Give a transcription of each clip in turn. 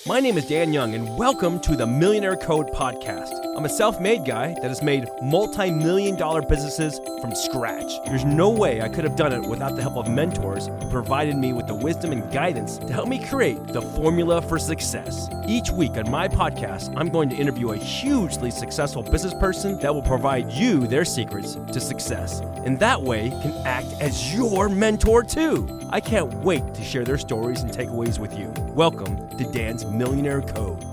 My name is Dan Young, and welcome to the Millionaire Code podcast. I'm a self-made guy that has made multi-million-dollar businesses from scratch. There's no way I could have done it without the help of mentors who provided me with the wisdom and guidance to help me create the formula for success. Each week on my podcast, I'm going to interview a hugely successful business person that will provide you their secrets to success. And that way can act as your mentor too. I can't wait to share their stories and takeaways with you. Welcome to Dan's Millionaire Code.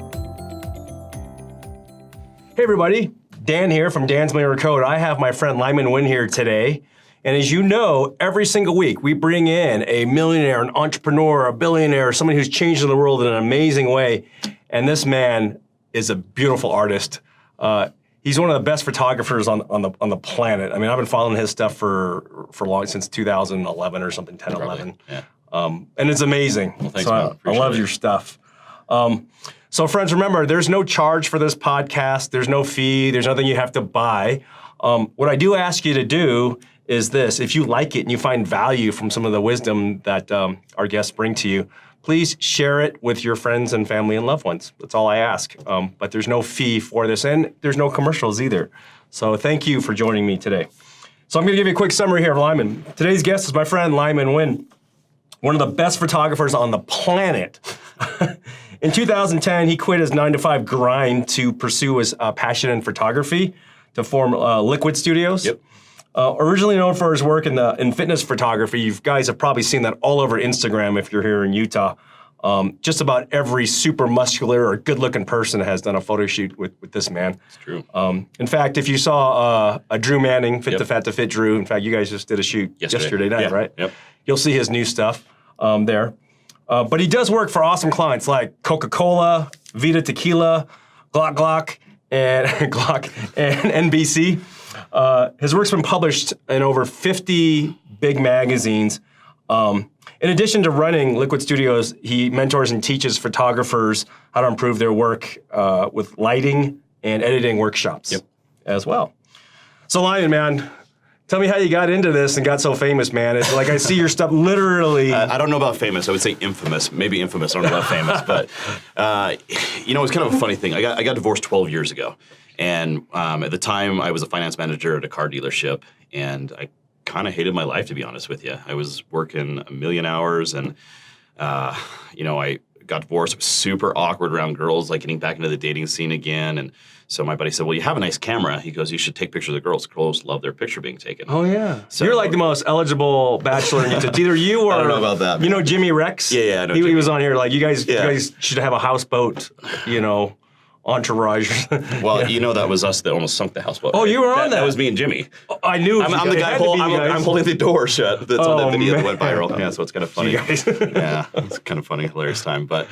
Hey everybody, Dan here from Dan's Millionaire Code. I have my friend Lyman Winn here today. And as you know, every single week we bring in a millionaire, an entrepreneur, a billionaire, somebody who's changing the world in an amazing way. And this man is a beautiful artist. He's one of the best photographers on the planet. I mean, I've been following his stuff for long, since 2011 or something, 10, Probably, 11. yeah. And it's amazing. Well, thanks, so man. I love Appreciate your stuff. So friends, remember, there's no charge for this podcast. There's no fee. There's nothing you have to buy. What I do ask you to do is this. If you like it and you find value from some of the wisdom that our guests bring to you, please share it with your friends and family and loved ones. That's all I ask. But there's no fee for this, and there's no commercials either. So thank you for joining me today. So I'm going to give you a quick summary here of Lyman. Today's guest is my friend Lyman Winn, one of the best photographers on the planet. In 2010, he quit his 9-to-5 grind to pursue his passion in photography to form L1quid Studios. Yep. Originally known for his work in fitness photography, you guys have probably seen that all over Instagram if you're here in Utah. Just about every super muscular or good-looking person has done a photo shoot with this man. It's true. In fact, if you saw a Drew Manning, Fit to Fat to Fit Drew, in fact, you guys just did a shoot yesterday night, right? Yep. You'll see his new stuff there. But he does work for awesome clients like Coca Cola, Vida Tequila, Glock and NBC. His work's been published in over 50 big magazines. In addition to running L1quid Studios, he mentors and teaches photographers how to improve their work with lighting and editing workshops as well. So Lyman, man, tell me how you got into this and got so famous, man. It's like I see your stuff literally. I don't know about famous. I would say infamous. Maybe infamous. I don't know about famous. But, it's kind of a funny thing. I got divorced 12 years ago. And at the time, I was a finance manager at a car dealership. And I kind of hated my life, to be honest with you. I was working a million hours. And, I got divorced. It was super awkward around girls, like getting back into the dating scene again. And so my buddy said, well, you have a nice camera. He goes, you should take pictures of the girls. Girls love their picture being taken. Oh, yeah. So you're like the most eligible bachelor in Utah. It's either you or... I don't know about that. You know Jimmy Rex? Yeah, I know he Jimmy. was on here like, you guys should have a houseboat, entourage. Well, that was us that almost sunk the houseboat. Oh, you were on that? That was me and Jimmy. I knew. I'm the guy I'm holding the door shut. That's on that video that went viral. Yeah, so it's kind of funny. Yeah, it's kind of funny, hilarious time. But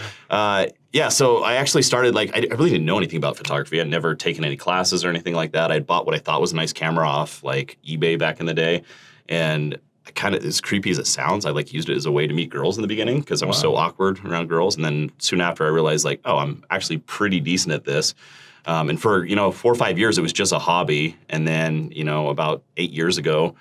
so I actually started, I really didn't know anything about photography. I'd never taken any classes or anything like that. I'd bought what I thought was a nice camera off eBay back in the day. And kind of as creepy as it sounds, I used it as a way to meet girls in the beginning because I was so awkward around girls. And then soon after I realized I'm actually pretty decent at this. And for, 4 or 5 years, it was just a hobby. And then, about 8 years ago,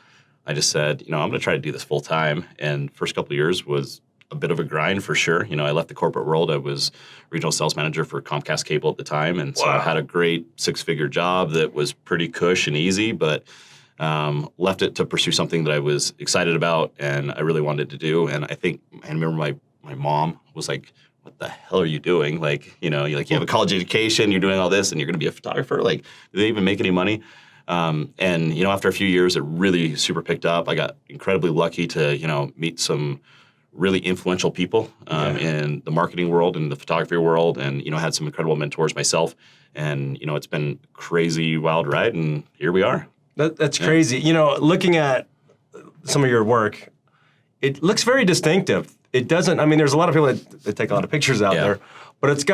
I just said, I'm going to try to do this full time. And first couple of years was a bit of a grind for sure. I left the corporate world. I was regional sales manager for Comcast Cable at the time. And so I had a great 6-figure job that was pretty cush and easy, but left it to pursue something that I was excited about and I really wanted to do. And I remember my mom was like, what the hell are you doing? You have a college education, you're doing all this and you're going to be a photographer. Do they even make any money? After a few years, it really super picked up. I got incredibly lucky to, meet some really influential people in the marketing world and the photography world and, had some incredible mentors myself. And, it's been a crazy, wild ride and here we are. That's crazy. Looking at some of your work, it looks very distinctive. It doesn't, there's a lot of people that take a lot of pictures out there, but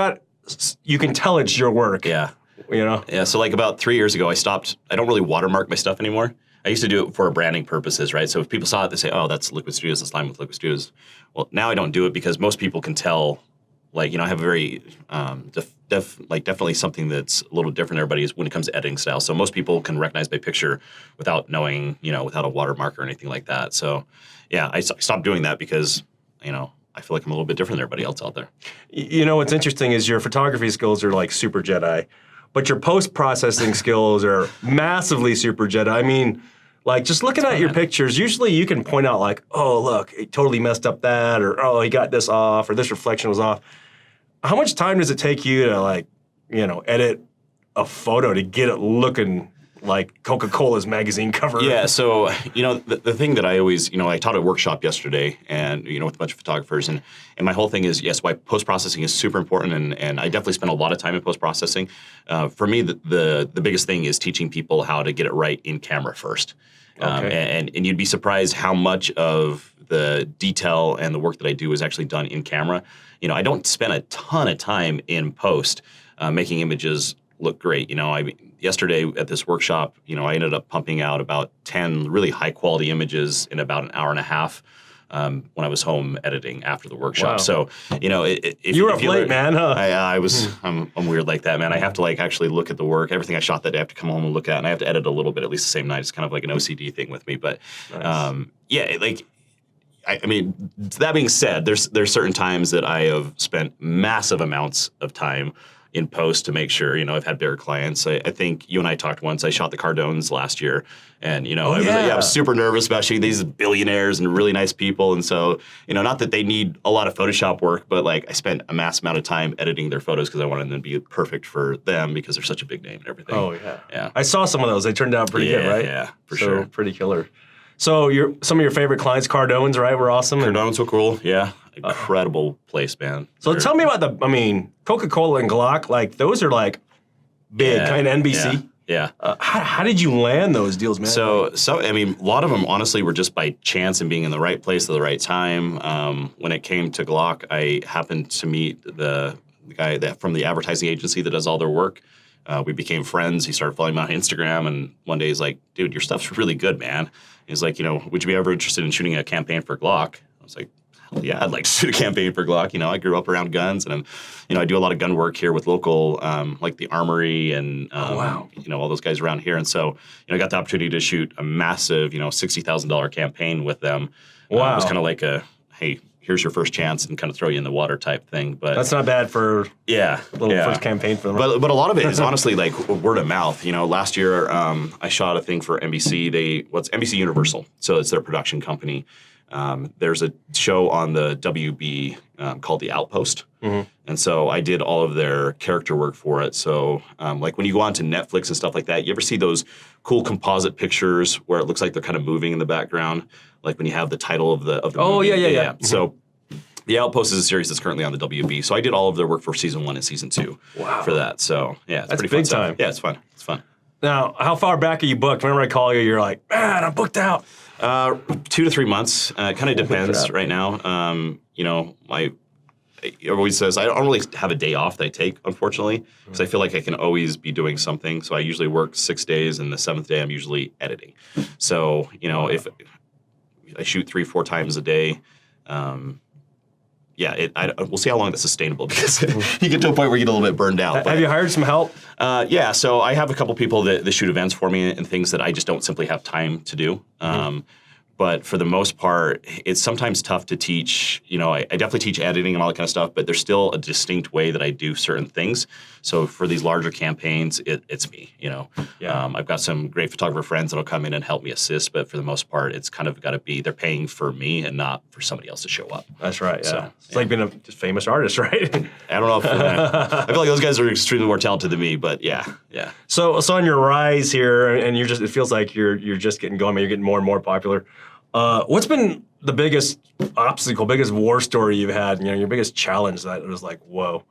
you can tell it's your work. Yeah. Yeah, so about 3 years ago, I stopped. I don't really watermark my stuff anymore. I used to do it for branding purposes, right? So if people saw it, they say, oh, that's L1quid Studios, that's Lyman with L1quid Studios. Well, now I don't do it because most people can tell, I have a very, definitely something that's a little different than everybody is when it comes to editing style. So most people can recognize my picture without knowing, without a watermark or anything like that. So yeah, I stopped doing that because, I feel like I'm a little bit different than everybody else out there. You know, what's interesting is your photography skills are like super Jedi, but your post-processing skills are massively super Jedi. I mean, like just looking at your pictures, usually you can point out like, oh, look, he totally messed up that, or oh, he got this off, or this reflection was off. How much time does it take you to like, you know, edit a photo to get it looking like Coca Cola's magazine cover? Yeah, so, you know, the thing that I always, you know, I taught a workshop yesterday and, you know, with a bunch of photographers, and my whole thing is, yes, why post-processing is super important, and I definitely spend a lot of time in post-processing. For me, the biggest thing is teaching people how to get it right in camera first. And you'd be surprised how much of the detail and the work that I do is actually done in camera. You know, I don't spend a ton of time in post making images look great. You know, yesterday at this workshop, you know, I ended up pumping out about 10 really high quality images in about an hour and a half when I was home editing after the workshop. Wow. So, you know, you were up late, man, huh? I was. I'm weird like that, man. I have to like actually look at the work. Everything I shot that day, I have to come home and look at, and I have to edit a little bit at least the same night. It's kind of like an OCD thing with me. But nice. Yeah, like. I mean, that being said, there's certain times that I have spent massive amounts of time in post to make sure, you know, I've had bigger clients. I think you and I talked once. I shot the Cardones last year, and, you know, I was super nervous about shooting these billionaires and really nice people. And so, you know, not that they need a lot of Photoshop work, but like I spent a mass amount of time editing their photos because I wanted them to be perfect for them because they're such a big name and everything. Oh, yeah. Yeah. I saw some of those. They turned out pretty good, right? Yeah, for sure. Pretty killer. So some of your favorite clients, Cardones, right, were awesome? Cardones were cool, yeah. Incredible place, man. So tell me about Coca Cola and Glock, like those are like big, kind of NBC. Yeah. How did you land those deals, man? So I mean, a lot of them honestly were just by chance and being in the right place at the right time. When it came to Glock, I happened to meet the guy from the advertising agency that does all their work. We became friends. He started following me on Instagram, and one day he's like, dude, your stuff's really good, man. He's like, you know, would you be ever interested in shooting a campaign for Glock? I was like, hell yeah, I'd like to shoot a campaign for Glock. You know, I grew up around guns, and you know, I do a lot of gun work here with local, like the Armory and, you know, all those guys around here. And so, you know, I got the opportunity to shoot a massive, you know, $60,000 campaign with them. Wow. It was kind of like hey, here's your first chance and kind of throw you in the water type thing. But that's not bad for first campaign for them. But a lot of it is honestly like word of mouth. You know, last year I shot a thing for NBC. It's NBC Universal, so it's their production company. There's a show on the WB called The Outpost. Mm-hmm. And so I did all of their character work for it. So like when you go on to Netflix and stuff like that, you ever see those cool composite pictures where it looks like they're kind of moving in the background? Like when you have the title of the movie. Yeah. Mm-hmm. So The Outpost is a series that's currently on the WB. So I did all of their work for season 1 and season 2 for that. So yeah, it's pretty fun big time. Yeah, it's fun. It's fun. Now, how far back are you booked? Whenever I call you, you're like, man, I'm booked out. 2 to 3 months. Kind of depends right now. You know, it always says I don't really have a day off that I take, unfortunately, because I feel like I can always be doing something. So I usually work 6 days, and the 7th day I'm usually editing. So, you know, if I shoot 3-4 times a day, we'll see how long that's sustainable, because you get to a point where you get a little bit burned out. Have you hired some help? Yeah, so I have a couple people that shoot events for me and things that I just don't simply have time to do. But for the most part, it's sometimes tough to teach. You know, I definitely teach editing and all that kind of stuff, but there's still a distinct way that I do certain things. So for these larger campaigns, it's me, you know. Yeah. I've got some great photographer friends that'll come in and help me assist, but for the most part, it's kind of got to be, they're paying for me and not for somebody else to show up. That's right, yeah. So, it's like being a famous artist, right? I don't know if, I feel like those guys are extremely more talented than me, but yeah. So on your rise here, and it feels like you're just getting going, you're getting more and more popular. What's been the biggest obstacle, biggest war story you've had, you know, your biggest challenge that was like, whoa?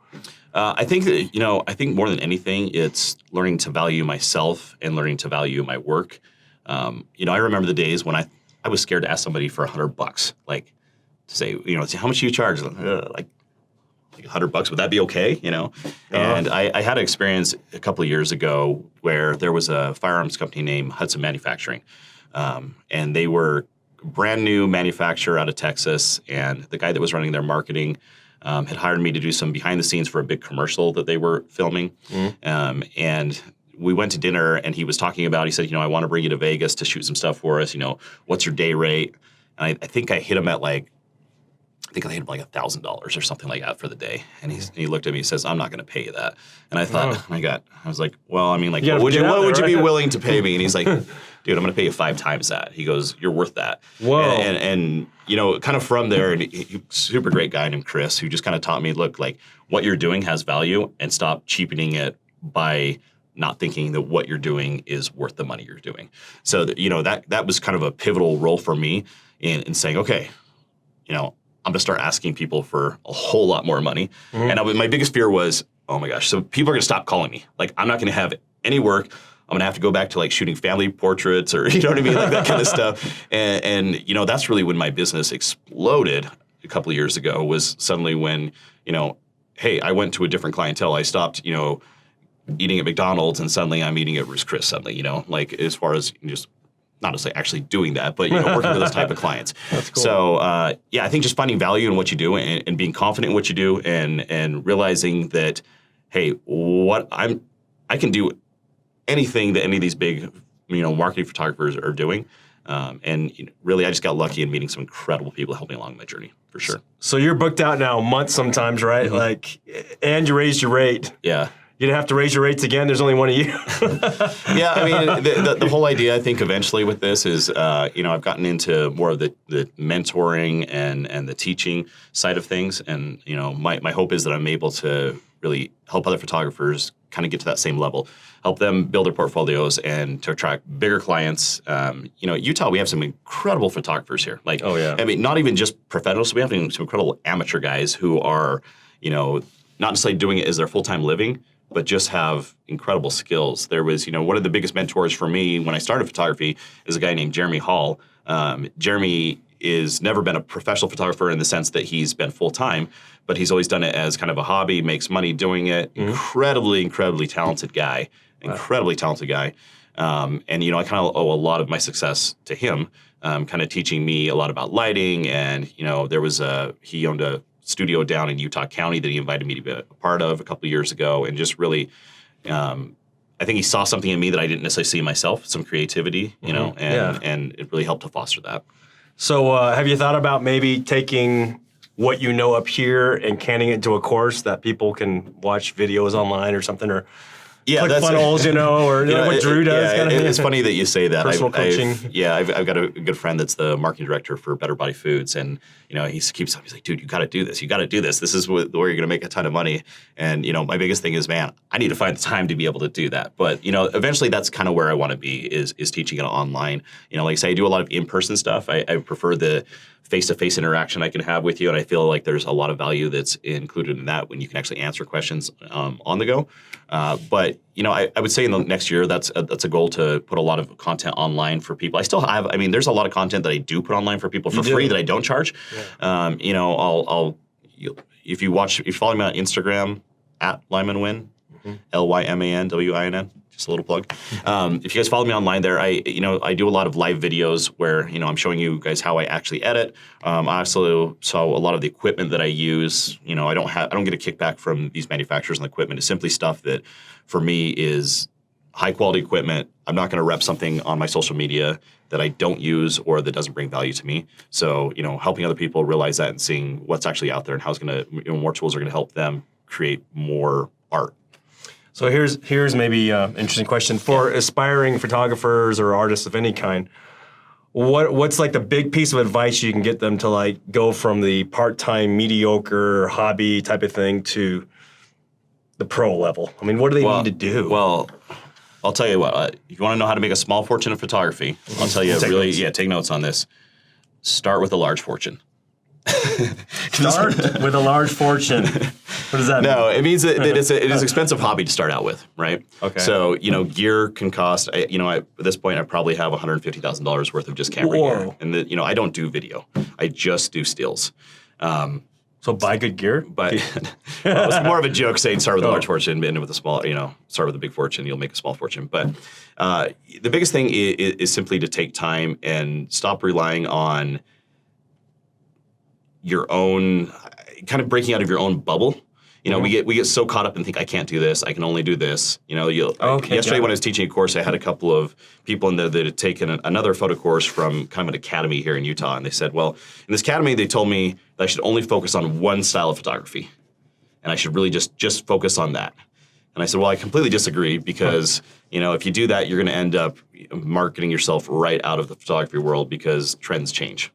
I think that, you know, I think more than anything, it's learning to value myself and learning to value my work. You know, I remember the days when I was scared to ask somebody for $100, like to say, you know, how much do you charge? Like $100, would that be okay? You know? And I had an experience a couple of years ago where there was a firearms company named Hudson Manufacturing. And they were brand new manufacturer out of Texas, and the guy that was running their marketing had hired me to do some behind the scenes for a big commercial that they were filming. And we went to dinner, and he was talking about, he said, you know, I want to bring you to Vegas to shoot some stuff for us. You know, what's your day rate? And I think I hit him at like I think I had like $1,000 or something like that for the day. And he looked at me, he says, I'm not going to pay you that. And I thought, I was like, well, I mean, like, what would you be willing to pay me? And he's like, dude, I'm going to pay you 5 times that. He goes, you're worth that. Whoa. And you know, kind of from there, and super great guy named Chris, who just kind of taught me, look, like what you're doing has value, and stop cheapening it by not thinking that what you're doing is worth the money you're doing. So, you know, that was kind of a pivotal role for me in saying, okay, you know, I'm going to start asking people for a whole lot more money. And my biggest fear was, oh my gosh, so people are going to stop calling me. Like, I'm not going to have any work. I'm going to have to go back to like shooting family portraits or, you know what I mean? Like that kind of stuff. And, you know, that's really when my business exploded a couple of years ago, was suddenly when, you know, hey, I went to a different clientele. I stopped, you know, eating at McDonald's, and suddenly I'm eating at Ruth's Chris suddenly, you know, like as far as just not to say actually doing that, but, you know, working with those type of clients. That's cool. So, yeah, I think just finding value in what you do, and being confident in what you do, and realizing that, hey, I can do anything that any of these big, you know, marketing photographers are doing. And you know, really, I just got lucky in meeting some incredible people to help me along my journey, for sure. So you're booked out now months sometimes, right? Like, and you raised your rate. Yeah. You didn't have to raise your rates again. There's only one of you. Yeah, I mean, the whole idea, I think, eventually with this is, you know, I've gotten into more of the mentoring and the teaching side of things. And, you know, my hope is that I'm able to really help other photographers kind of get to that same level, help them build their portfolios and to attract bigger clients. You know, Utah, we have some incredible photographers here. Like, oh, yeah. I mean, not even just professionals. We have some incredible amateur guys who are, you know, not necessarily doing it as their full-time living, but just have incredible skills. There was, you know, one of the biggest mentors for me when I started photography is a guy named Jeremy Hall. Jeremy is never been a professional photographer in the sense that he's been full-time, but he's always done it as kind of a hobby, makes money doing it. Incredibly talented guy. Incredibly talented guy. And, you know, I kind of owe a lot of my success to him, kind of teaching me a lot about lighting. And, you know, he owned a studio down in Utah County that he invited me to be a part of a couple of years ago, and just really, I think he saw something in me that I didn't necessarily see in myself, some creativity, you know, and it really helped to foster that. So have you thought about maybe taking what you know up here and canning it into a course that people can watch videos online or something, or click funnels, you know, or what Drew does? Yeah, kind of it's funny that you say that. Personal coaching. I've got a good friend that's the marketing director for Better Body Foods, and you know, he's like, dude, you got to do this. You got to do this. This is where you're going to make a ton of money. And you know, my biggest thing is, man, I need to find the time to be able to do that. But you know, eventually, that's kind of where I want to be is teaching it online. You know, like I say, I do a lot of in-person stuff. I prefer the face-to-face interaction I can have with you, and I feel like there's a lot of value that's included in that when you can actually answer questions on the go. But you know, I would say in the next year, that's a goal to put a lot of content online for people. I still have, I mean, there's a lot of content that I do put online for people for free that I don't charge. Yeah. You know, if you follow me on Instagram at Lyman Winn, Lyman Winn, just a little plug. If you guys follow me online there, I do a lot of live videos where, you know, I'm showing you guys how I actually edit. I also saw a lot of the equipment that I use. You know, I don't get a kickback from these manufacturers and the equipment. It's simply stuff that for me is high quality equipment. I'm not going to rep something on my social media that I don't use or that doesn't bring value to me. So, you know, helping other people realize that and seeing what's actually out there and how it's going to, you know, more tools are going to help them create more art. So here's maybe an interesting question for aspiring photographers or artists of any kind. What's like the big piece of advice you can get them to like go from the part-time mediocre hobby type of thing to the pro level? I mean, what do they need to do? Well, I'll tell you what. If you want to know how to make a small fortune in photography, I'll tell you take notes on this. Start with a large fortune. Start with a large fortune. What does that mean? No, it means that it is an expensive hobby to start out with, right? Okay. So, you know, gear can cost, at this point, I probably have $150,000 worth of just camera gear. And, you know, I don't do video. I just do stills. So buy good gear? But well, it was more of a joke saying start with a large fortune and end with a small, you know, start with a big fortune, you'll make a small fortune. But the biggest thing is simply to take time and stop relying on your own, kind of breaking out of your own bubble. we get so caught up and think I can't do this. I can only do this. Yesterday when I was teaching a course, I had a couple of people in there that had taken another photo course from kind of an academy here in Utah, and they said, well, in this academy, they told me that I should only focus on one style of photography, and I should really just focus on that. And I said, well, I completely disagree because, if you do that, you're going to end up marketing yourself right out of the photography world because trends change.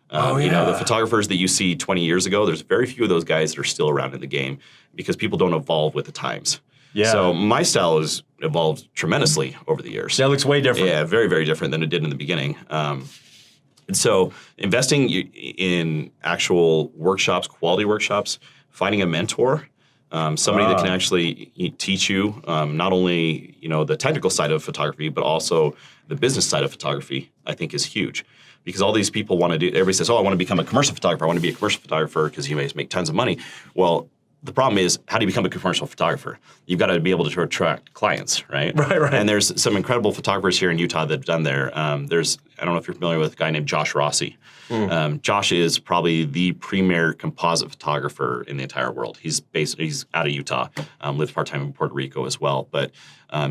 The photographers that you see 20 years ago, there's very few of those guys that are still around in the game because people don't evolve with the times. Yeah. So my style has evolved tremendously over the years. That looks way different. Yeah, very, very different than it did in the beginning. And so investing in actual workshops, quality workshops, finding a mentor, somebody that can actually teach you not only the technical side of photography, but also the business side of photography, I think is huge. Because all these people want to do, everybody says, I want to become a commercial photographer. I want to be a commercial photographer because you may make tons of money. Well, the problem is, how do you become a commercial photographer? You've got to be able to attract clients, right? Right. And there's some incredible photographers here in Utah that have done there. I don't know if you're familiar with a guy named Josh Rossi. Josh is probably the premier composite photographer in the entire world. He's out of Utah, lives part-time in Puerto Rico as well. But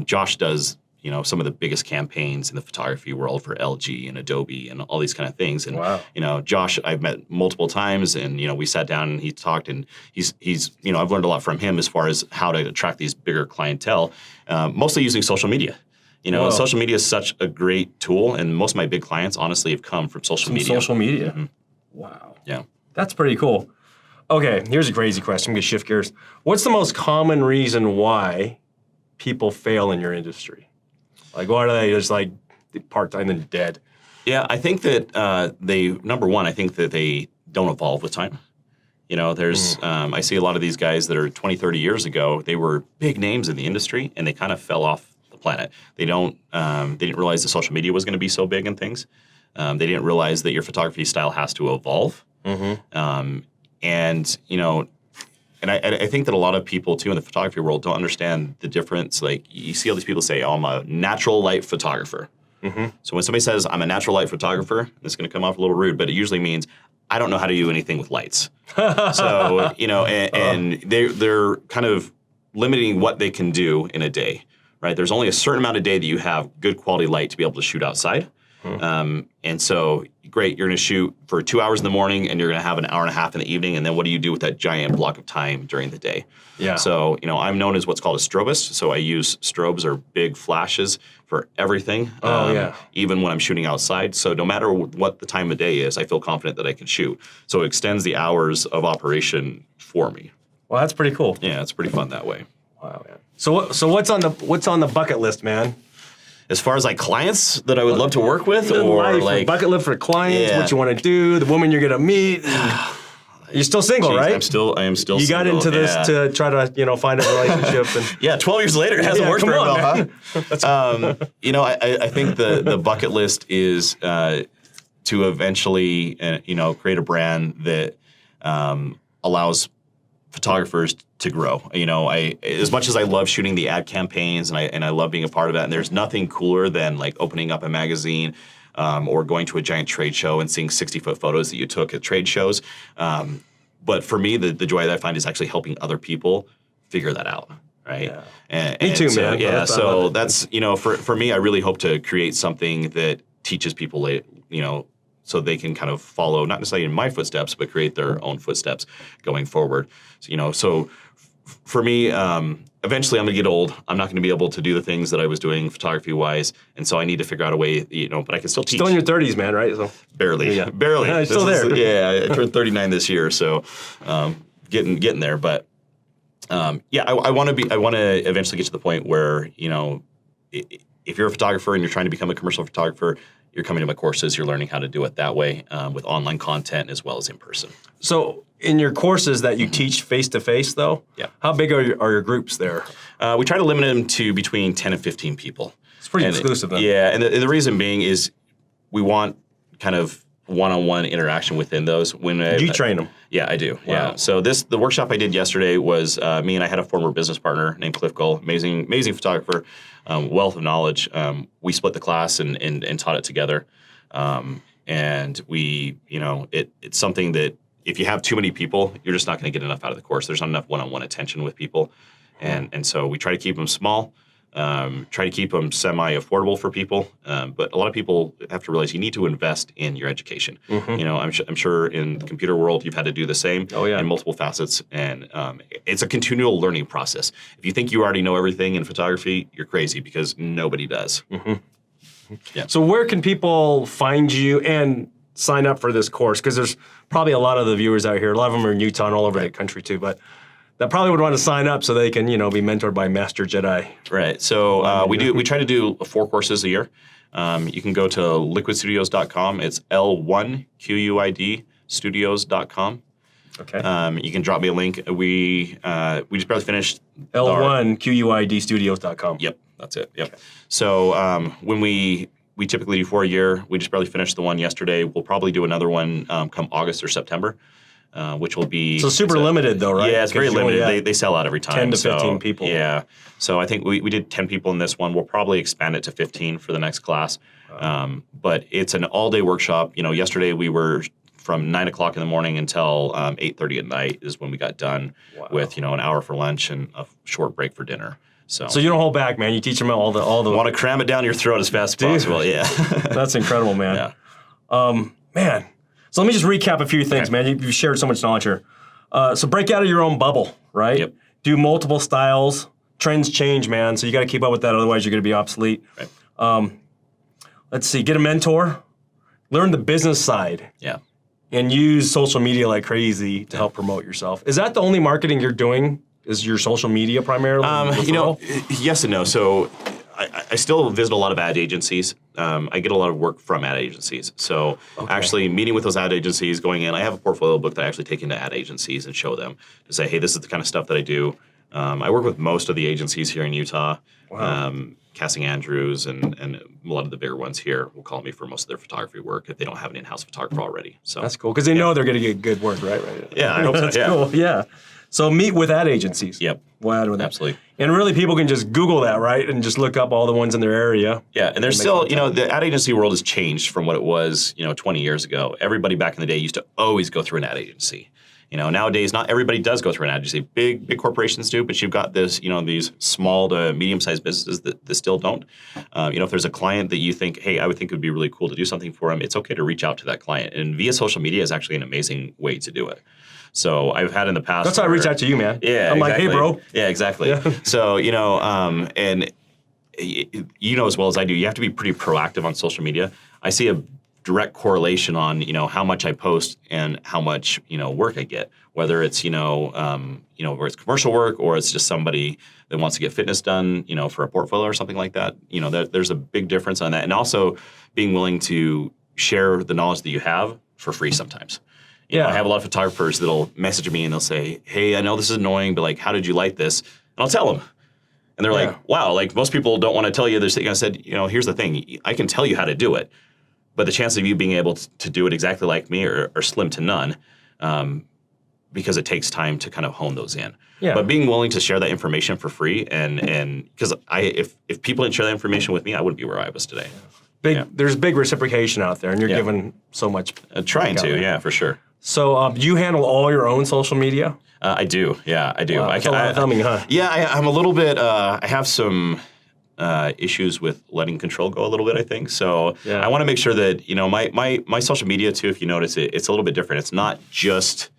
Josh does some of the biggest campaigns in the photography world for LG and Adobe and all these kind of things. And Josh, I've met multiple times, and we sat down and he talked, and he's I've learned a lot from him as far as how to attract these bigger clientele, mostly using social media. Social media is such a great tool, and most of my big clients honestly have come from social media. Social media. Mm-hmm. Wow. Yeah. That's pretty cool. Okay, here's a crazy question. I'm gonna shift gears. What's the most common reason why people fail in your industry? Like, why are they just part-time and dead? Yeah, I think that I think that they don't evolve with time. I see a lot of these guys that are 20, 30 years ago, they were big names in the industry, and they kind of fell off the planet. They didn't realize that social media was going to be so big and things. They didn't realize that your photography style has to evolve. And I think that a lot of people, too, in the photography world don't understand the difference. Like, you see all these people say, I'm a natural light photographer. So when somebody says, I'm a natural light photographer, it's going to come off a little rude, but it usually means, I don't know how to do anything with lights. So, and they're kind of limiting what they can do in a day, right? There's only a certain amount of day that you have good quality light to be able to shoot outside. And so, great, you're going to shoot for 2 hours in the morning, and you're going to have an hour and a half in the evening, and then what do you do with that giant block of time during the day? Yeah. So, I'm known as what's called a strobist, so I use strobes or big flashes for everything, even when I'm shooting outside. So no matter what the time of day is, I feel confident that I can shoot. So it extends the hours of operation for me. Well, that's pretty cool. Yeah, it's pretty fun that way. Wow, man. So what's on the bucket list, man? As far as clients that I would love to work with, or bucket list for clients, what you want to do, the woman you're gonna meet. You're still single, right? I am still you single. You got into this to try to find a relationship. And 12 years later, it hasn't worked very well, huh? I think the bucket list is to eventually, create a brand that allows photographers to grow. As much as I love shooting the ad campaigns and I love being a part of that, and there's nothing cooler than opening up a magazine or going to a giant trade show and seeing 60-foot photos that you took at trade shows. But for me, the joy that I find is actually helping other people figure that out. Right. Yeah. Me too, man. Yeah. So that's, for me, I really hope to create something that teaches people, so they can kind of follow, not necessarily in my footsteps, but create their own footsteps going forward. So for me, eventually I'm going to get old. I'm not going to be able to do the things that I was doing photography-wise, and so I need to figure out a way, but I can still teach. Still in your 30s, man, right? So barely. Yeah, still there. I turned 39 this year, so getting there. But I want to eventually get to the point where, if you're a photographer and you're trying to become a commercial photographer, you're coming to my courses, you're learning how to do it that way with online content as well as in person. So in your courses that you teach face-to-face, though, how big are your groups there? We try to limit them to between 10 and 15 people. It's pretty exclusive, then. Yeah, and the reason being is we want kind of one-on-one interaction within those. Do you train them? Yeah, I do. Wow. Yeah. So the workshop I did yesterday was me, and I had a former business partner named Cliff Gull, amazing photographer, wealth of knowledge. We split the class and taught it together. And we, it's something that if you have too many people, you're just not going to get enough out of the course. There's not enough one-on-one attention with people. And so we try to keep them small, try to keep them semi-affordable for people. But a lot of people have to realize you need to invest in your education. You know, I'm sure in the computer world, you've had to do the same in multiple facets. And it's a continual learning process. If you think you already know everything in photography, you're crazy because nobody does. Yeah. So where can people find you and sign up for this course? Because there's probably a lot of the viewers out here. A lot of them are in Utah and all over the country too, but that probably would want to sign up so they can, you know, be mentored by Master Jedi. Right. So we try to do 4 courses a year. You can go to LiquidStudios.com. It's L1quid Studios.com. Okay. You can drop me a link. We just barely finished L1quid Studios.com. Yep, that's it. Yep. Okay. So when we typically do 4 a year. We just barely finished the one yesterday. We'll probably do another one come August or September, which will be... So super limited though, right? Yeah, it's very limited. They sell out every time. 10 to 15 people. Yeah. So I think we did 10 people in this one. We'll probably expand it to 15 for the next class. But it's an all-day workshop. You know, yesterday we were from 9 o'clock in the morning until 8:30 at night is when we got done with, you know, an hour for lunch and a short break for dinner. So you don't hold back, man. You teach them all the. Want to cram it down your throat as fast as possible. Yeah. That's incredible, man. Yeah. Man. So let me just recap a few things, man. You've shared so much knowledge here. So break out of your own bubble, right? Yep. Do multiple styles. Trends change, man. So you got to keep up with that. Otherwise, you're going to be obsolete. Right. Let's see. Get a mentor. Learn the business side. Yeah. And use social media like crazy to help promote yourself. Is that the only marketing you're doing? Is your social media primarily? You know, yes and no. So I still visit a lot of ad agencies. I get a lot of work from ad agencies. So actually meeting with those ad agencies, going in, I have a portfolio book that I actually take into ad agencies and show them to say, hey, this is the kind of stuff that I do. I work with most of the agencies here in Utah. Casting Andrews and a lot of the bigger ones here will call me for most of their photography work if they don't have an in-house photographer already. So that's cool because they know they're going to get good work, right? Yeah, I hope so. That's cool. Yeah. So meet with ad agencies. Yep. We'll add with that. Absolutely. And really, people can just Google that, right, and just look up all the ones in their area. Yeah, and there's still, you know, the ad agency world has changed from what it was, you know, 20 years ago. Everybody back in the day used to always go through an ad agency. You know, nowadays, not everybody does go through an ad agency. Big corporations do, but you've got this, you know, these small to medium-sized businesses that still don't. You know, if there's a client that you think, hey, I would think it would be really cool to do something for them, it's okay to reach out to that client. And via social media is actually an amazing way to do it. So I've had in the past. That's how I reach out to you, man. Yeah, I'm like, hey, bro. Yeah, exactly. Yeah. So, you know, and you know as well as I do, you have to be pretty proactive on social media. I see a direct correlation on, you know, how much I post and how much, you know, work I get. Whether it's, you know, where it's commercial work or it's just somebody that wants to get fitness done, you know, for a portfolio or something like that. You know, there's a big difference on that, and also being willing to share the knowledge that you have for free sometimes. You know, I have a lot of photographers that'll message me and they'll say, hey, I know this is annoying, but like, how did you like this? And I'll tell them. And they're like, wow, like most people don't want to tell you this thing. I said, you know, here's the thing. I can tell you how to do it, but the chances of you being able to do it exactly like me are slim to none because it takes time to kind of hone those in. Yeah. But being willing to share that information for free and because if people didn't share that information with me, I wouldn't be where I was today. There's big reciprocation out there, and you're giving so much. Trying to, yeah, for sure. So do you handle all your own social media? I do. Yeah, I do. Wow, that's a lot of thumbing, huh? Yeah, I'm a little bit. I have some issues with letting control go a little bit, I think. So I want to make sure that, you know, my social media too, if you notice it, it's a little bit different. It's not just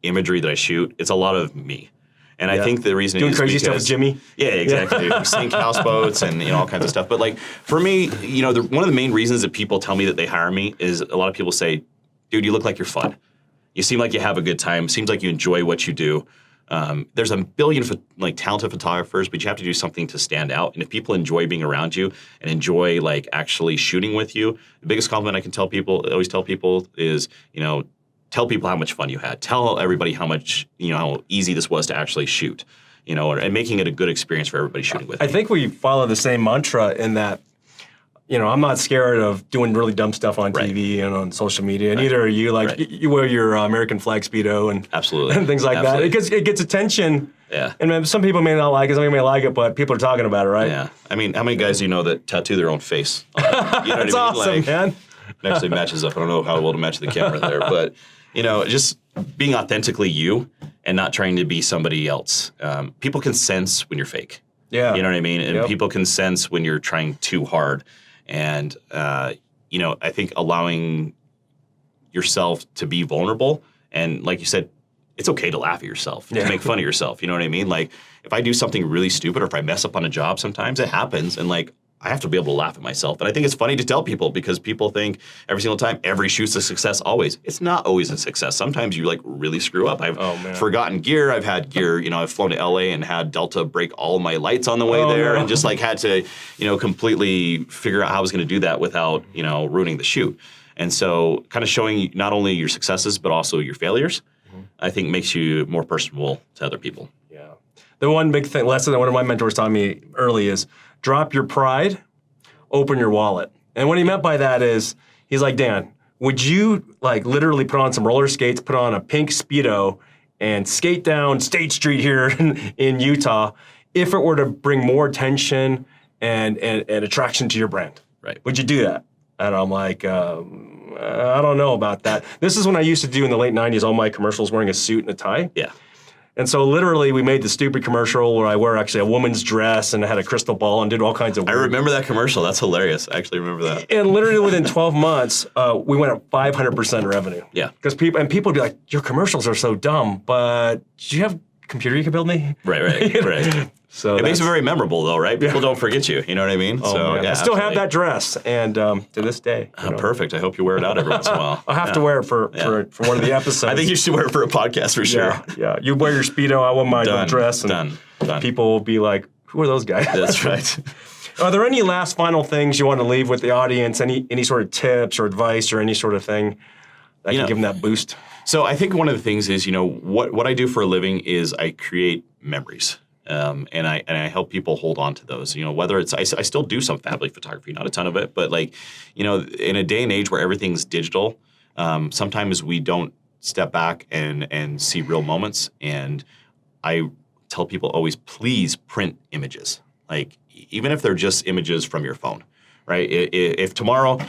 imagery that I shoot. It's a lot of me. And I think the reason doing is crazy because, stuff with Jimmy. Yeah, exactly. Sink houseboats and, you know, all kinds of stuff. But like for me, you know, one of the main reasons that people tell me that they hire me is a lot of people say, dude, you look like you're fun. You seem like you have a good time. Seems like you enjoy what you do. There's a billion talented photographers, but you have to do something to stand out. And if people enjoy being around you and enjoy like actually shooting with you, the biggest compliment I can always tell people is, you know, tell people how much fun you had. Tell everybody how much, you know, how easy this was to actually shoot, you know, and making it a good experience for everybody shooting with you. I think we follow the same mantra in that, you know, I'm not scared of doing really dumb stuff on TV and on social media, and neither are you. Like, you wear your American flag Speedo and things like that. It gets attention. Yeah. And some people may not like it, some people may like it, but people are talking about it, right? Yeah. I mean, how many guys do you know that tattoo their own face? You know That's awesome, man. It actually matches up. I don't know how well to match the camera there, but just being authentically you and not trying to be somebody else. People can sense when you're fake. Yeah. You know what I mean? And people can sense when you're trying too hard. And, I think allowing yourself to be vulnerable and, like you said, it's okay to laugh at yourself, to make fun of yourself. You know what I mean? Like, if I do something really stupid or if I mess up on a job sometimes, it happens. And, like, I have to be able to laugh at myself. And I think it's funny to tell people because people think every single time, every shoot's a success always. It's not always a success. Sometimes you, like, really screw up. I've forgotten gear. I've had gear, I've flown to LA and had Delta break all my lights on the way there and just, like, had to, completely figure out how I was going to do that without, ruining the shoot. And so kind of showing not only your successes, but also your failures, I think makes you more personable to other people. Yeah. The one big lesson that one of my mentors taught me early is drop your pride, open your wallet. And what he meant by that is, he's like, Dan, would you like literally put on some roller skates, put on a pink Speedo, and skate down State Street here in Utah if it were to bring more attention and attraction to your brand? Right. Would you do that? And I'm like, I don't know about that. This is when I used to do in the late 90s all my commercials wearing a suit and a tie. Yeah. And so literally we made the stupid commercial where I wear actually a woman's dress and I had a crystal ball and did all kinds of weird. I remember that commercial. That's hilarious. I actually remember that. And literally within 12 months, we went up 500% revenue. Yeah. Because people would be like, your commercials are so dumb, but do you have a computer you can build me? Right, right. So it makes it very memorable, though, right? People don't forget you. You know what I mean? I still have that dress, and to this day. Perfect. I hope you wear it out every once in a while. I'll have to wear it for one of the episodes. I think you should wear it for a podcast for sure. Yeah. You wear your Speedo, I wear my dress, and Done. People will be like, who are those guys? That's right. Are there any last final things you want to leave with the audience? Any sort of tips or advice or any sort of thing that can give them that boost? So I think one of the things is, what I do for a living is I create memories. And I help people hold on to those. Whether it's I still do some family photography, not a ton of it, but in a day and age where everything's digital, sometimes we don't step back and see real moments. And I tell people always, please print images. Like, even if they're just images from your phone, right? If tomorrow,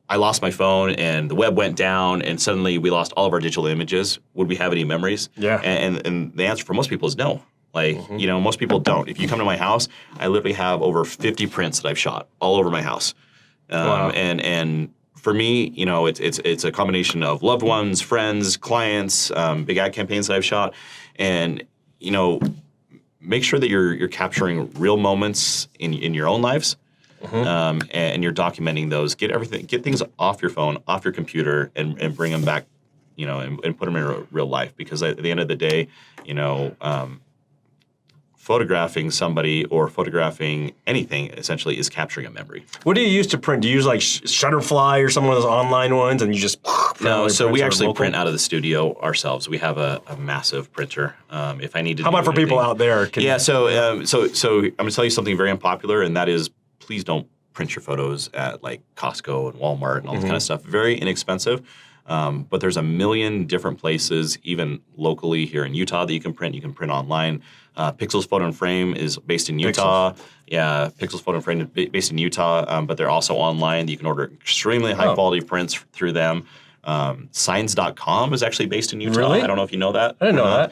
I lost my phone and the web went down and suddenly we lost all of our digital images, would we have any memories? Yeah. And the answer for most people is no. Most people don't. If you come to my house, I literally have over 50 prints that I've shot all over my house. Wow. And for me, it's a combination of loved ones, friends, clients, big ad campaigns that I've shot, and make sure that you're capturing real moments in your own lives, and you're documenting those. Get things off your phone, off your computer, and bring them back, and put them in real life. Because at the end of the day, photographing somebody or photographing anything essentially is capturing a memory. What do you use to print? Do you use like Shutterfly or some of those online ones and you just... No, so we actually print out of the studio ourselves. We have a massive printer. If I need to How about for people out there? So I'm going to tell you something very unpopular, and that is, please don't print your photos at like Costco and Walmart and all this kind of stuff. Very inexpensive. But there's a million different places, even locally here in Utah, that you can print. You can print online. Pixels Photo and Frame is based in Utah. Pixels. Yeah, Pixels Photo and Frame is based in Utah, but they're also online. You can order extremely high quality prints through them. Signs.com is actually based in Utah. Really? I don't know if you know that. I didn't know that.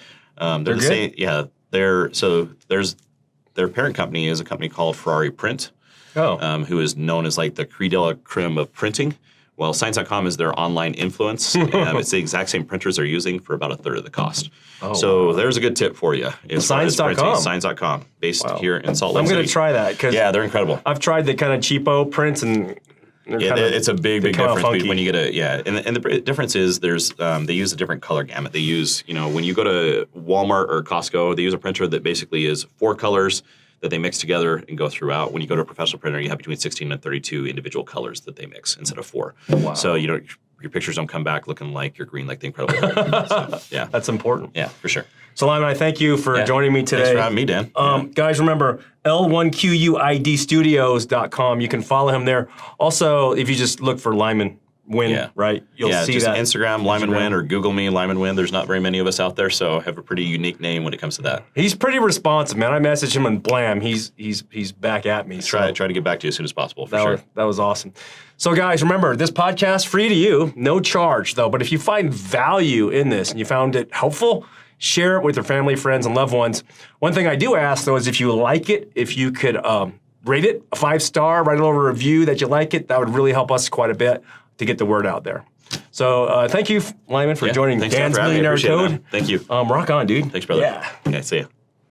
They're the good? same. Their parent company is a company called Ferrari Print, who is known as like the Crie de la Creme of printing. Well, Signs.com is their online influence. It's the exact same printers they're using for about a third of the cost. There's a good tip for you. Signs.com. Signs.com, based here in Salt Lake I'm City. going to try that. They're incredible. I've tried the kind of cheapo prints and... it's a big difference when you get and the difference is they use a different color gamut. They use, when you go to Walmart or Costco, they use a printer that basically is 4 colors that they mix together and go throughout. When you go to a professional printer, you have between 16 and 32 individual colors that they mix instead of 4. Wow. So your pictures don't come back looking like you're green like the Incredible Hulk. So, that's important. Yeah, for sure. So Lyman, I thank you for joining me today. Thanks for having me, Dan. Guys, remember, L1quid Studios.com. You can follow him there. Also, if you just look for Lyman Winn, right? You'll see just that. Instagram, Lyman Winn, or Google me, Lyman Winn. There's not very many of us out there, so I have a pretty unique name when it comes to that. He's pretty responsive, man. I messaged him and blam, he's back at me. Try to get back to you as soon as possible, for sure. That was awesome. So guys, remember, this podcast, free to you, no charge though, but if you find value in this and you found it helpful, share it with your family, friends, and loved ones. One thing I do ask though is if you like it, if you could rate it a 5-star, write a little review that you like it, that would really help us quite a bit to get the word out there. So thank you, Lyman, for joining Dan's Millionaire Code. Thank you. Rock on, dude. Thanks, brother. Yeah. Okay, see ya.